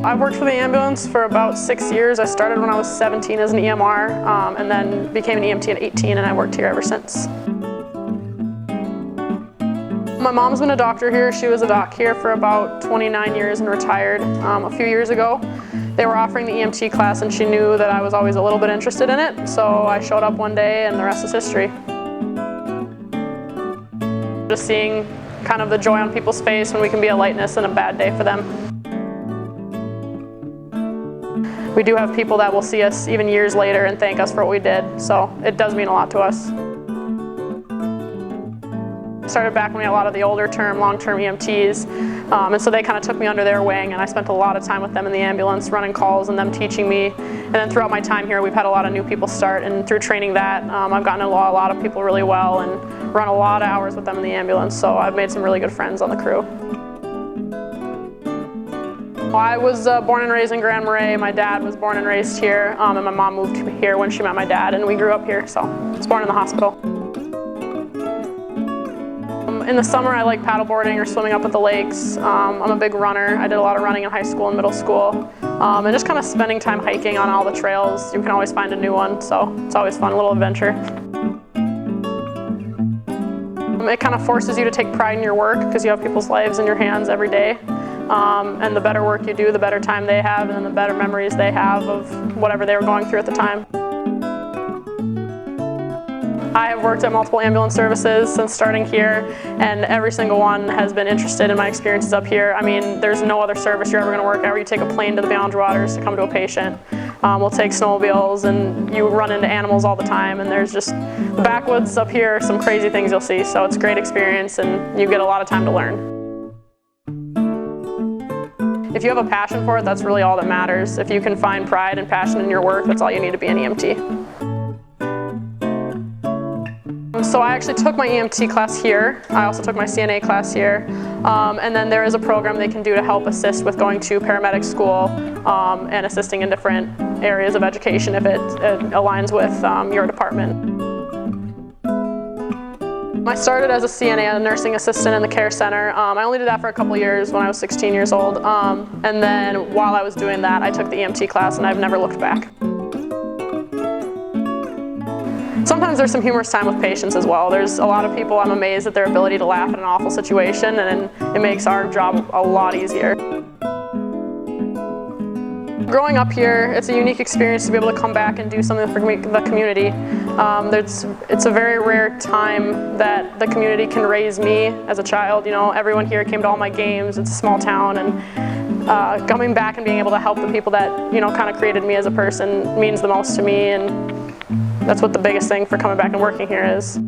I've worked for the ambulance for about 6 years. I started when I was 17 as an EMR and then became an EMT at 18, and I worked here ever since. My mom's been a doctor here. She was a doc here for about 29 years and retired a few years ago. They were offering the EMT class and she knew that I was always a little bit interested in it, so I showed up one day and the rest is history. Just seeing kind of the joy on people's face when we can be a lightness in a bad day for them. We do have people that will see us even years later and thank us for what we did, so it does mean a lot to us. Started back when we had a lot of the older term, long-term EMTs, and so they kind of took me under their wing, and I spent a lot of time with them in the ambulance, running calls and them teaching me. And then throughout my time here, we've had a lot of new people start, and through training that, I've gotten to know a lot of people really well and run a lot of hours with them in the ambulance, so I've made some really good friends on the crew. I was born and raised in Grand Marais. My dad was born and raised here, and my mom moved here when she met my dad, and we grew up here, so I was born in the hospital. In the summer, I like paddleboarding or swimming up at the lakes. I'm a big runner. I did a lot of running in high school and middle school. And just kind of spending time hiking on all the trails. You can always find a new one, so it's always fun, a little adventure. It kind of forces you to take pride in your work because you have people's lives in your hands every day. And the better work you do, the better time they have, and then the better memories they have of whatever they were going through at the time. I have worked at multiple ambulance services since starting here, and every single one has been interested in my experiences up here. I mean, there's no other service you're ever going to work at where you take a plane to the Beyond Waters to come to a patient. We'll take snowmobiles, and you run into animals all the time, and there's just the backwoods up here, some crazy things you'll see, so it's a great experience and you get a lot of time to learn. If you have a passion for it, that's really all that matters. If you can find pride and passion in your work, that's all you need to be an EMT. So I actually took my EMT class here. I also took my CNA class here. And then there is a program they can do to help assist with going to paramedic school and assisting in different areas of education if it aligns with your department. I started as a CNA, a nursing assistant in the care center. I only did that for a couple years when I was 16 years old. And then while I was doing that, I took the EMT class and I've never looked back. Sometimes there's some humorous time with patients as well. There's a lot of people I'm amazed at their ability to laugh at an awful situation, and it makes our job a lot easier. Growing up here, it's a unique experience to be able to come back and do something for the community. It's a very rare time that the community can raise me as a child. You know, everyone here came to all my games. It's a small town, and coming back and being able to help the people that, you know, kind of created me as a person means the most to me, and that's what the biggest thing for coming back and working here is.